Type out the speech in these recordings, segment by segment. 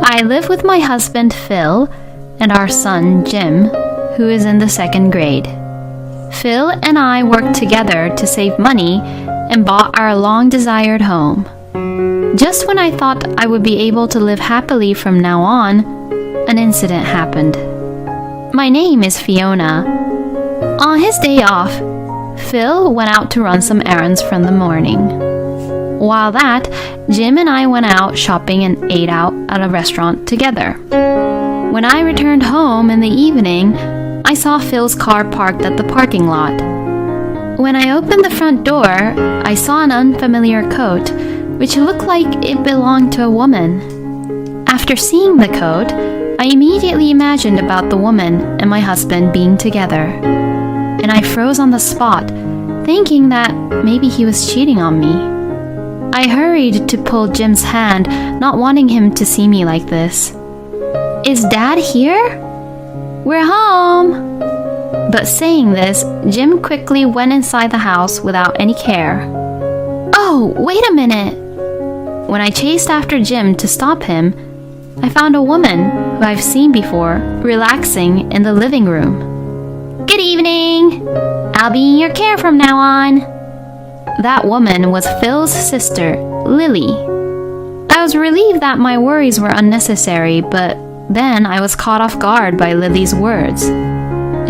I live with my husband Phil and our son Jim, who is in the second grade. Phil and I worked together to save money and bought our long-desired home. Just when I thought I would be able to live happily from now on, an incident happened. My name is Fiona. On his day off, Phil went out to run some errands from the morning. While that, Jim and I went out shopping and ate out at a restaurant together. When I returned home in the evening, I saw Phil's car parked at the parking lot. When I opened the front door, I saw an unfamiliar coat, which looked like it belonged to a woman. After seeing the coat, I immediately imagined about the woman and my husband being together. And I froze on the spot, thinking that maybe he was cheating on me. I hurried to pull Jim's hand, not wanting him to see me like this. Is Dad here? We're home! But saying this, Jim quickly went inside the house without any care. Oh, wait a minute! When I chased after Jim to stop him, I found a woman who I've seen before relaxing in the living room. Good evening! I'll be in your care from now on. That woman was Phil's sister, Lily. I was relieved that my worries were unnecessary, but then I was caught off guard by Lily's words.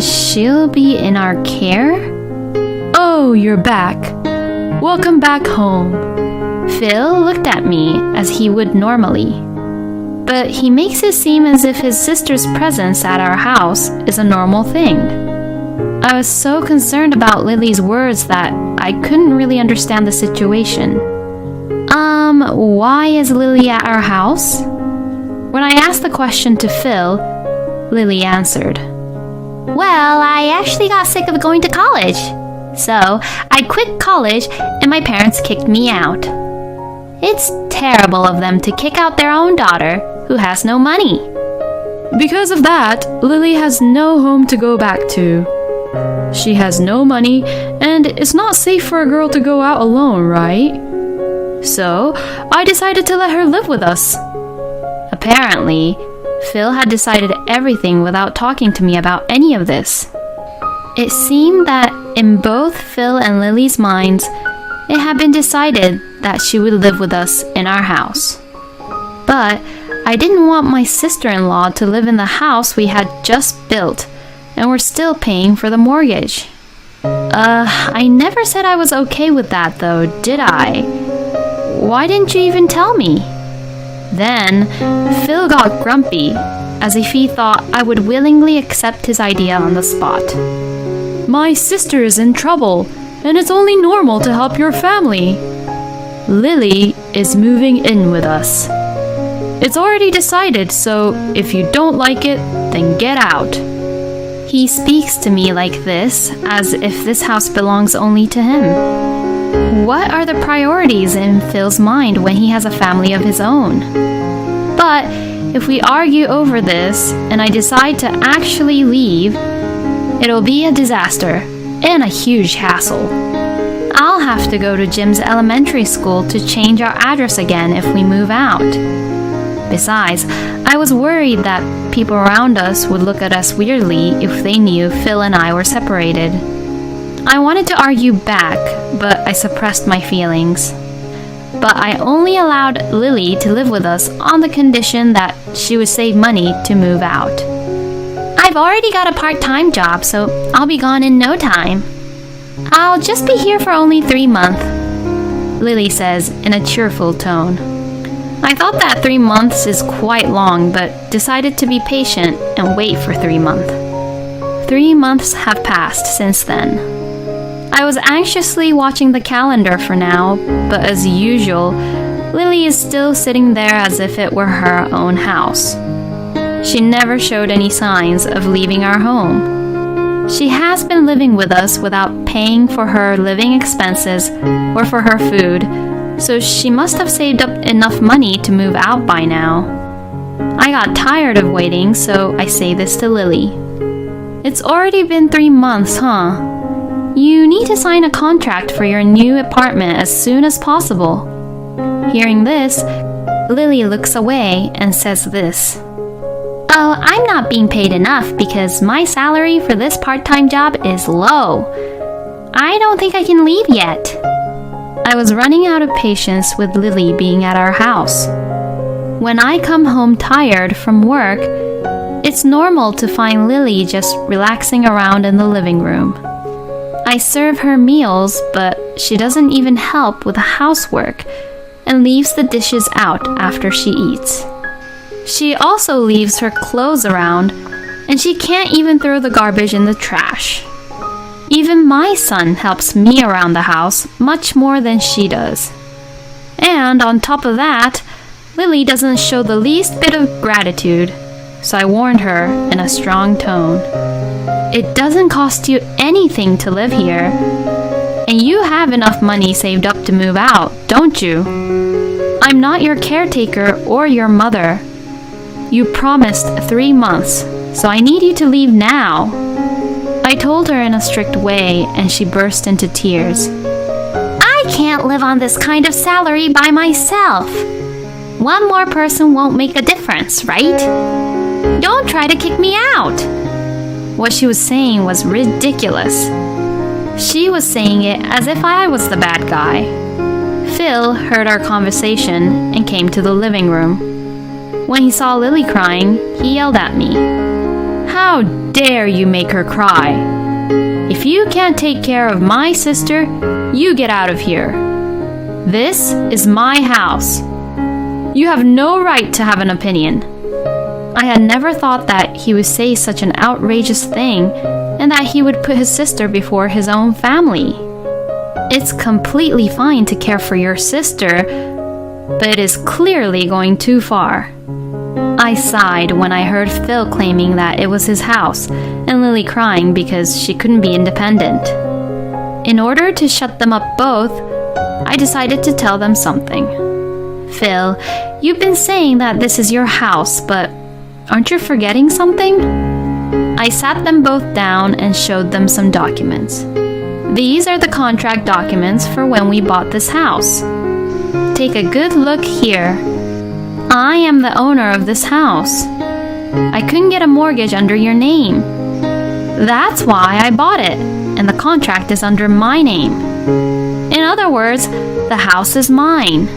She'll be in our care? Oh, you're back. Welcome back home. Phil looked at me as he would normally. But he makes it seem as if his sister's presence at our house is a normal thing. I was so concerned about Lily's words that I couldn't really understand the situation. Why is Lily at our house? When I asked the question to Phil, Lily answered, Well, I actually got sick of going to college. So, I quit college and my parents kicked me out. It's terrible of them to kick out their own daughter who has no money. Because of that, Lily has no home to go back to. She has no money, and it's not safe for a girl to go out alone, right? So, I decided to let her live with us. Apparently, Phil had decided everything without talking to me about any of this. It seemed that in both Phil and Lily's minds, it had been decided that she would live with us in our house. But I didn't want my sister-in-law to live in the house we had just built, and we're still paying for the mortgage. I never said I was okay with that though, did I? Why didn't you even tell me? Then, Phil got grumpy, as if he thought I would willingly accept his idea on the spot. My sister is in trouble, and it's only normal to help your family. Lily is moving in with us. It's already decided, so if you don't like it, then get out. He speaks to me like this, as if this house belongs only to him. What are the priorities in Phil's mind when he has a family of his own? But if we argue over this, and I decide to actually leave, it'll be a disaster and a huge hassle. I'll have to go to Jim's elementary school to change our address again if we move out. Besides, I was worried that people around us would look at us weirdly if they knew Phil and I were separated. I wanted to argue back, but I suppressed my feelings. But I only allowed Lily to live with us on the condition that she would save money to move out. I've already got a part-time job, so I'll be gone in no time. I'll just be here for only 3 months, Lily says in a cheerful tone. I thought that 3 months is quite long, but decided to be patient and wait for 3 months. 3 months have passed since then. I was anxiously watching the calendar for now, but as usual, Lily is still sitting there as if it were her own house. She never showed any signs of leaving our home. She has been living with us without paying for her living expenses or for her food, so she must have saved up enough money to move out by now. I got tired of waiting, so I say this to Lily. It's already been 3 months, huh? You need to sign a contract for your new apartment as soon as possible. Hearing this, Lily looks away and says this. Oh, I'm not being paid enough because my salary for this part-time job is low. I don't think I can leave yet. I was running out of patience with Lily being at our house. When I come home tired from work, it's normal to find Lily just relaxing around in the living room. I serve her meals, but she doesn't even help with the housework and leaves the dishes out after she eats. She also leaves her clothes around, and she can't even throw the garbage in the trash. Even my son helps me around the house much more than she does. And on top of that, Lily doesn't show the least bit of gratitude, so I warned her in a strong tone. It doesn't cost you anything to live here, and you have enough money saved up to move out, don't you? I'm not your caretaker or your mother. You promised 3 months, so I need you to leave now. I told her in a strict way, and she burst into tears. I can't live on this kind of salary by myself. One more person won't make a difference, right? Don't try to kick me out. What she was saying was ridiculous. She was saying it as if I was the bad guy. Phil heard our conversation and came to the living room. When he saw Lily crying, he yelled at me. How dare you make her cry? If you can't take care of my sister, you get out of here. This is my house. You have no right to have an opinion. I had never thought that he would say such an outrageous thing and that he would put his sister before his own family. It's completely fine to care for your sister, but it is clearly going too far. I sighed when I heard Phil claiming that it was his house and Lily crying because she couldn't be independent. In order to shut them up both, I decided to tell them something. Phil, you've been saying that this is your house, but aren't you forgetting something? I sat them both down and showed them some documents. These are the contract documents for when we bought this house. Take a good look here. I am the owner of this house. I couldn't get a mortgage under your name. That's why I bought it, and the contract is under my name. In other words, the house is mine.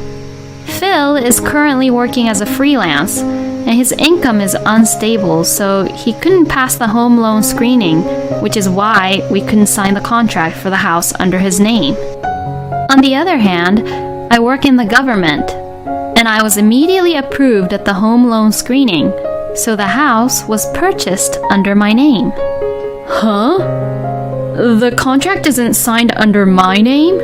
Phil is currently working as a freelance, and his income is unstable, so he couldn't pass the home loan screening, which is why we couldn't sign the contract for the house under his name. On the other hand, I work in the government, and I was immediately approved at the home loan screening, so the house was purchased under my name. Huh? The contract isn't signed under my name?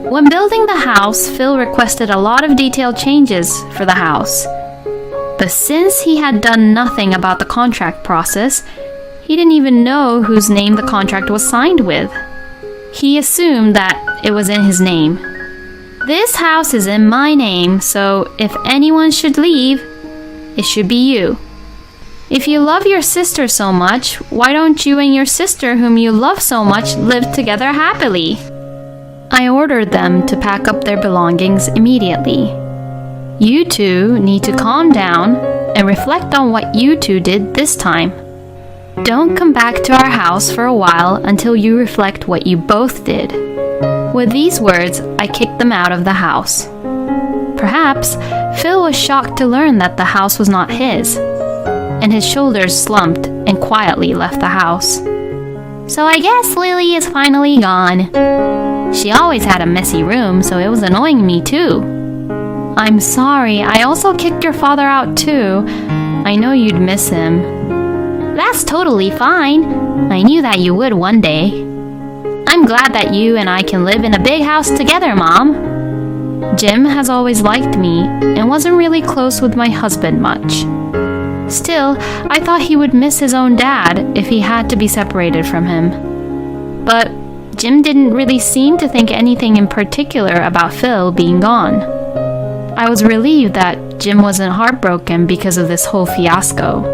When building the house, Phil requested a lot of detailed changes for the house. But since he had done nothing about the contract process, he didn't even know whose name the contract was signed with. He assumed that it was in his name. This house is in my name, so if anyone should leave, it should be you. If you love your sister so much, why don't you and your sister, whom you love so much, live together happily? I ordered them to pack up their belongings immediately. You two need to calm down and reflect on what you two did this time. Don't come back to our house for a while until you reflect what you both did. With these words, I kicked them out of the house. Perhaps Phil was shocked to learn that the house was not his, and his shoulders slumped and quietly left the house. So I guess Lily is finally gone. She always had a messy room, so it was annoying me too. I'm sorry, I also kicked your father out too. I know you'd miss him. That's totally fine. I knew that you would one day. I'm glad that you and I can live in a big house together, Mom. Jim has always liked me and wasn't really close with my husband much. Still, I thought he would miss his own dad if he had to be separated from him. But Jim didn't really seem to think anything in particular about Phil being gone. I was relieved that Jim wasn't heartbroken because of this whole fiasco.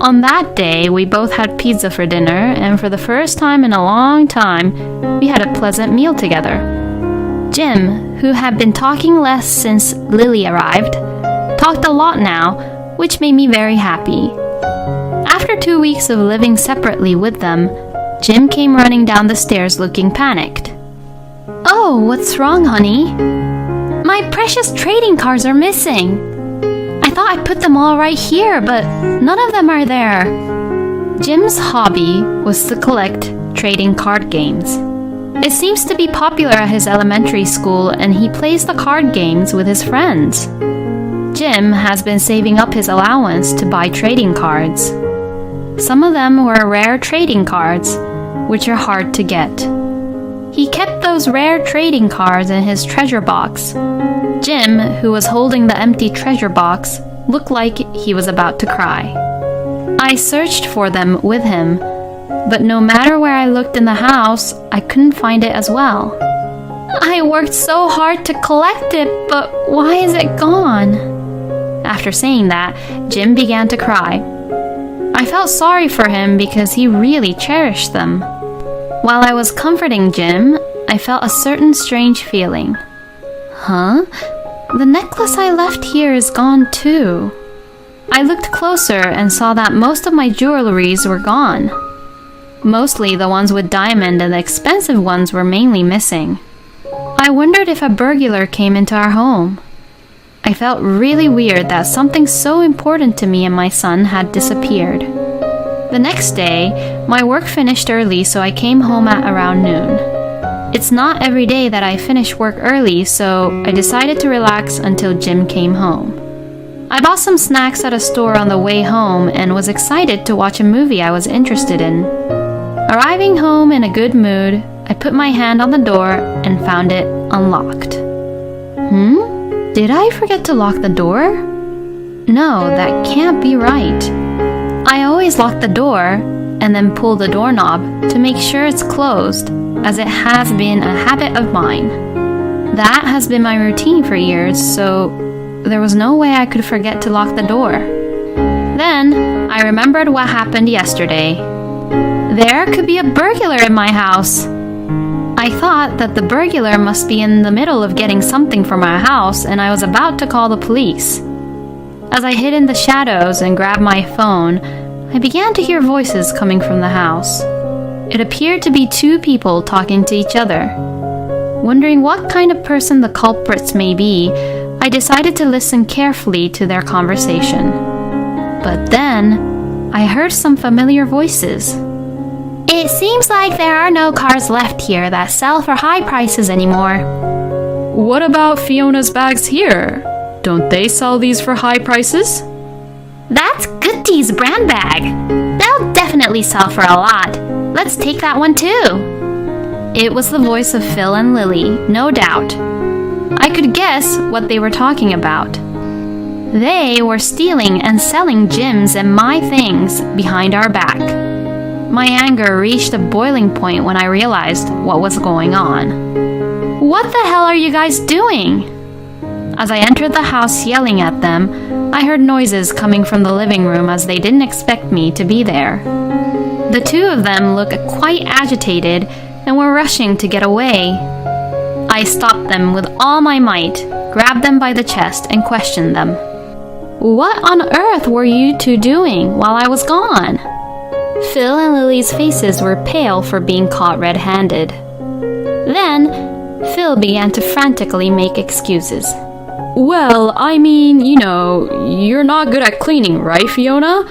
On that day, we both had pizza for dinner, and for the first time in a long time, we had a pleasant meal together. Jim, who had been talking less since Lily arrived, talked a lot now, which made me very happy. After 2 weeks of living separately with them, Jim came running down the stairs looking panicked. "Oh, what's wrong, honey?" "My precious trading cards are missing. I thought I put them all right here, but none of them are there." Jim's hobby was to collect trading card games. It seems to be popular at his elementary school, and he plays the card games with his friends. Jim has been saving up his allowance to buy trading cards. Some of them were rare trading cards, which are hard to get. He kept those rare trading cards in his treasure box. Jim, who was holding the empty treasure box, looked like he was about to cry. I searched for them with him, but no matter where I looked in the house, I couldn't find it as well. "I worked so hard to collect it, but why is it gone?" After saying that, Jim began to cry. I felt sorry for him because he really cherished them. While I was comforting Jim, I felt a certain strange feeling. Huh? The necklace I left here is gone too. I looked closer and saw that most of my jewelries were gone. Mostly the ones with diamond, and the expensive ones were mainly missing. I wondered if a burglar came into our home. I felt really weird that something so important to me and my son had disappeared. The next day, my work finished early, so I came home at around noon. It's not every day that I finish work early, so I decided to relax until Jim came home. I bought some snacks at a store on the way home and was excited to watch a movie I was interested in. Arriving home in a good mood, I put my hand on the door and found it unlocked. Did I forget to lock the door? No, that can't be right. I always lock the door and then pull the doorknob to make sure it's closed, as it has been a habit of mine. That has been my routine for years, so there was no way I could forget to lock the door. Then I remembered what happened yesterday. There could be a burglar in my house. I thought that the burglar must be in the middle of getting something from our house, and I was about to call the police. As I hid in the shadows and grabbed my phone, I began to hear voices coming from the house. It appeared to be two people talking to each other. Wondering what kind of person the culprits may be, I decided to listen carefully to their conversation. But then, I heard some familiar voices. "It seems like there are no cars left here that sell for high prices anymore." "What about Fiona's bags here? Don't they sell these for high prices?" "That's Goodie's brand bag. They'll definitely sell for a lot. Let's take that one too." It was the voice of Phil and Lily, no doubt. I could guess what they were talking about. They were stealing and selling Jim's and my things behind our back. My anger reached a boiling point when I realized what was going on. "What the hell are you guys doing?" As I entered the house yelling at them, I heard noises coming from the living room as they didn't expect me to be there. The two of them looked quite agitated and were rushing to get away. I stopped them with all my might, grabbed them by the chest, and questioned them. "What on earth were you two doing while I was gone?" Phil and Lily's faces were pale for being caught red-handed. Then, Phil began to frantically make excuses. "Well, I mean, you're not good at cleaning, right, Fiona?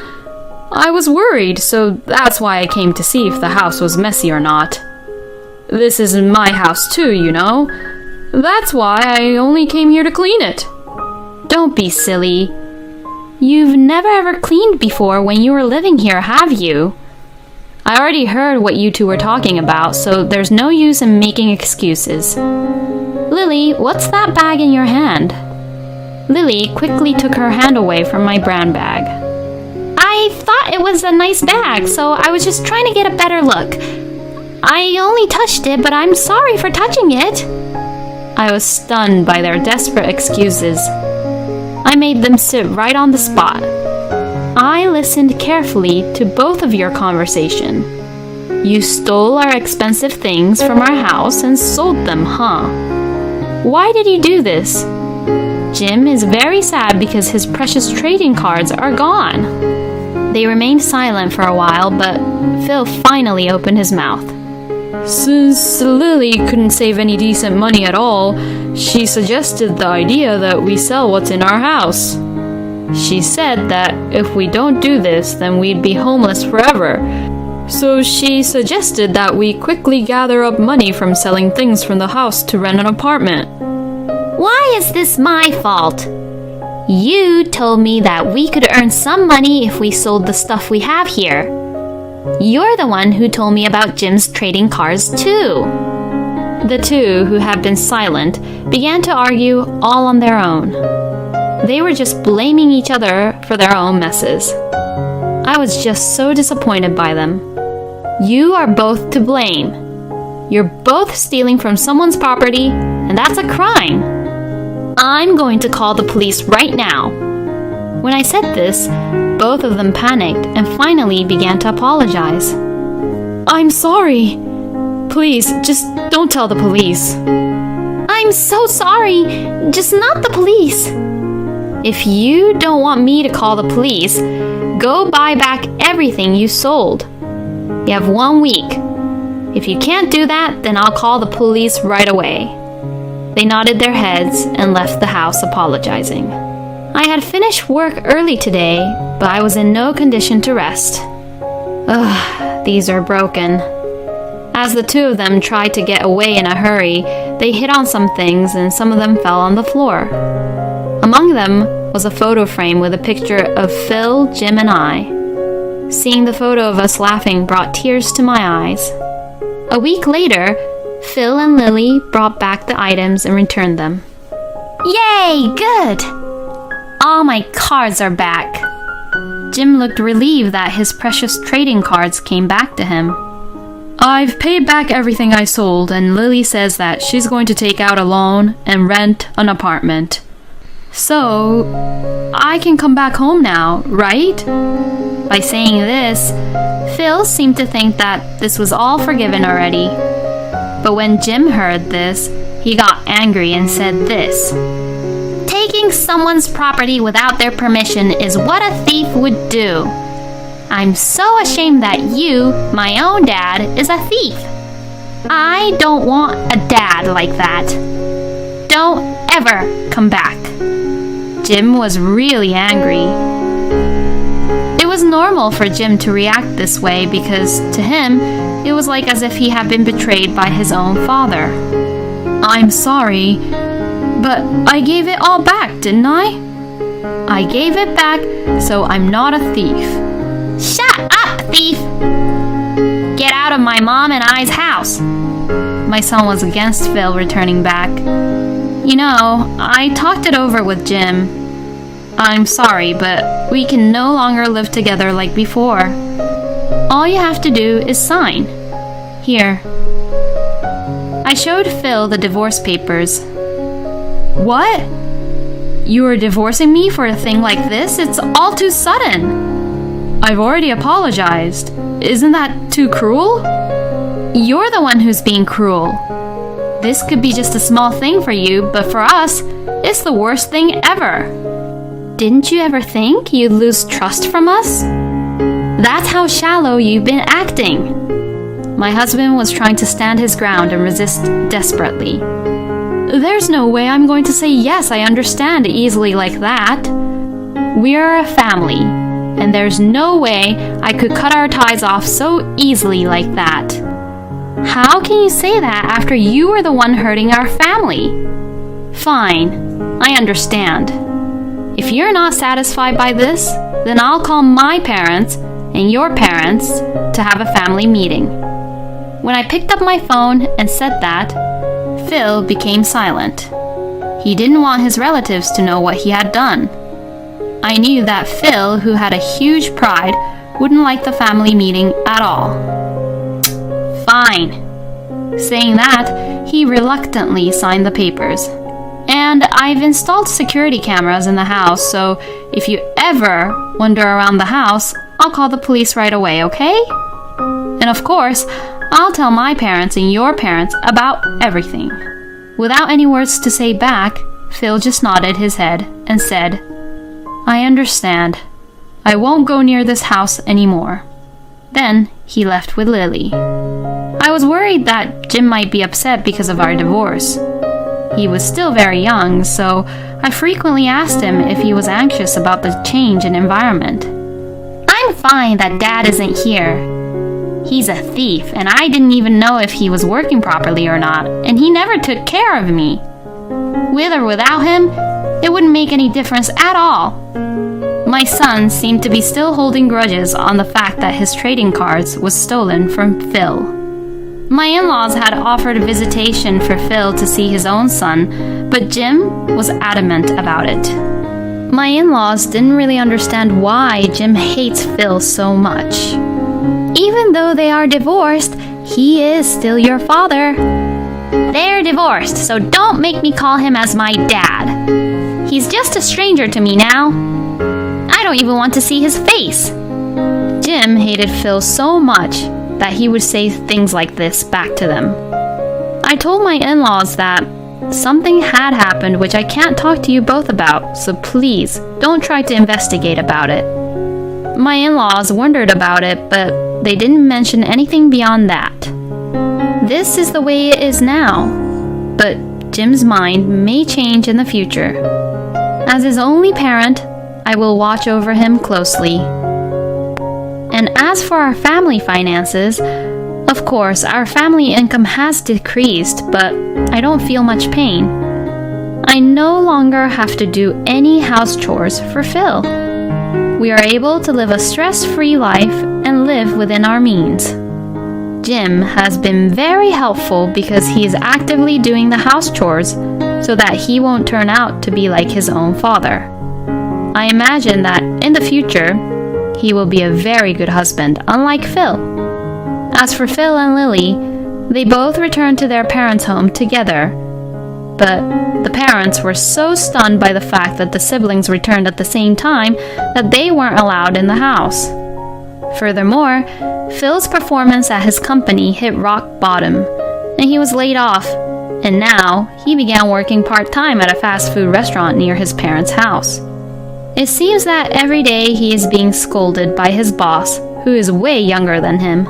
I was worried, so that's why I came to see if the house was messy or not. This is my house too, That's why I only came here to clean it." "Don't be silly. You've never ever cleaned before when you were living here, have you?" I already heard what you two were talking about, so there's no use in making excuses. "Lily, what's that bag in your hand?" Lily quickly took her hand away from my brand bag. "I thought it was a nice bag, so I was just trying to get a better look. I only touched it, but I'm sorry for touching it." I was stunned by their desperate excuses. I made them sit right on the spot. I listened carefully to both of your conversation. You stole our expensive things from our house and sold them, huh? Why did you do this? Jim is very sad because his precious trading cards are gone. They remained silent for a while, but Phil finally opened his mouth. Since Lily couldn't save any decent money at all, she suggested the idea that we sell what's in our house. She said that if we don't do this, then we'd be homeless forever. So she suggested that we quickly gather up money from selling things from the house to rent an apartment. Why is this my fault? You told me that we could earn some money if we sold the stuff we have here. You're the one who told me about Jim's trading cards too. The two, who had been silent, began to argue all on their own. They were just blaming each other for their own messes. I was just so disappointed by them. You are both to blame. You're both stealing from someone's property, and that's a crime. I'm going to call the police right now. When I said this, both of them panicked and finally began to apologize. I'm sorry. Please, just don't tell the police. I'm so sorry. Just not the police. If you don't want me to call the police, go buy back everything you sold. You have 1 week. If you can't do that, then I'll call the police right away. They nodded their heads and left the house apologizing. I had finished work early today, but I was in no condition to rest. Ugh, these are broken. As the two of them tried to get away in a hurry, they hit on some things and some of them fell on the floor. Among them was a photo frame with a picture of Phil, Jim, and I. Seeing the photo of us laughing brought tears to my eyes. A week later, Phil and Lily brought back the items and returned them. Yay, good! All my cards are back. Jim looked relieved that his precious trading cards came back to him. I've paid back everything I sold, and Lily says that she's going to take out a loan and rent an apartment. So, I can come back home now, right? By saying this, Phil seemed to think that this was all forgiven already. But when Jim heard this, he got angry and said this. Taking someone's property without their permission is what a thief would do. I'm so ashamed that you, my own dad, is a thief. I don't want a dad like that. Don't ever come back. Jim was really angry. It was normal for Jim to react this way because, to him, it was like as if he had been betrayed by his own father. I'm sorry, but I gave it all back, didn't I? I gave it back, so I'm not a thief. Shut up, thief! Get out of my mom and I's house. My son was against Phil returning back. You know, I talked it over with Jim. I'm sorry, but we can no longer live together like before. All you have to do is sign. Here. I showed Phil the divorce papers. What? You are divorcing me for a thing like this? It's all too sudden. I've already apologized. Isn't that too cruel? You're the one who's being cruel. This could be just a small thing for you, but for us, it's the worst thing ever. Didn't you ever think you'd lose trust from us? That's how shallow you've been acting. My husband was trying to stand his ground and resist desperately. There's no way I'm going to say yes, I understand easily like that. We are a family, and there's no way I could cut our ties off so easily like that. How can you say that after you were the one hurting our family? Fine, I understand. If you're not satisfied by this, then I'll call my parents and your parents to have a family meeting. When I picked up my phone and said that, Phil became silent. He didn't want his relatives to know what he had done. I knew that Phil, who had a huge pride, wouldn't like the family meeting at all. Fine. Saying that, he reluctantly signed the papers. And I've installed security cameras in the house, so if you ever wander around the house, I'll call the police right away, okay? And of course, I'll tell my parents and your parents about everything. Without any words to say back, Phil just nodded his head and said, "I understand. I won't go near this house anymore." Then he left with Lily. I was worried that Jim might be upset because of our divorce. He was still very young, so I frequently asked him if he was anxious about the change in environment. "I'm fine that Dad isn't here. He's a thief, and I didn't even know if he was working properly or not, and he never took care of me. With or without him, it wouldn't make any difference at all." My son seemed to be still holding grudges on the fact that his trading cards was stolen from Phil. My in-laws had offered a visitation for Phil to see his own son, but Jim was adamant about it. My in-laws didn't really understand why Jim hates Phil so much. "Even though they are divorced, he is still your father." "They're divorced, so don't make me call him as my dad. He's just a stranger to me now. I don't even want to see his face." Jim hated Phil so much that he would say things like this back to them. I told my in-laws that something had happened which I can't talk to you both about, so please don't try to investigate about it. My in-laws wondered about it, but they didn't mention anything beyond that. This is the way it is now, but Jim's mind may change in the future. As his only parent, I will watch over him closely. And as for our family finances, of course, our family income has decreased, but I don't feel much pain. I no longer have to do any house chores for Phil. We are able to live a stress-free life and live within our means. Jim has been very helpful because he is actively doing the house chores so that he won't turn out to be like his own father. I imagine that in the future, he will be a very good husband, unlike Phil. As for Phil and Lily, they both returned to their parents' home together. But the parents were so stunned by the fact that the siblings returned at the same time that they weren't allowed in the house. Furthermore, Phil's performance at his company hit rock bottom, and he was laid off, and now he began working part-time at a fast food restaurant near his parents' house. It seems that every day he is being scolded by his boss, who is way younger than him.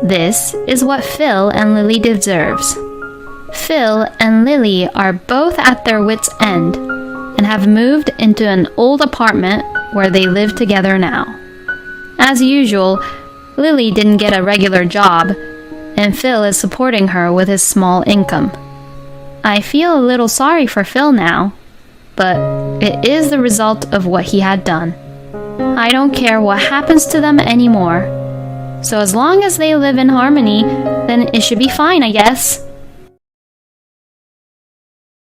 This is what Phil and Lily deserves. Phil and Lily are both at their wits' end and have moved into an old apartment where they live together now. As usual, Lily didn't get a regular job, and Phil is supporting her with his small income. I feel a little sorry for Phil now, but it is the result of what he had done. I don't care what happens to them anymore. So as long as they live in harmony, then it should be fine, I guess.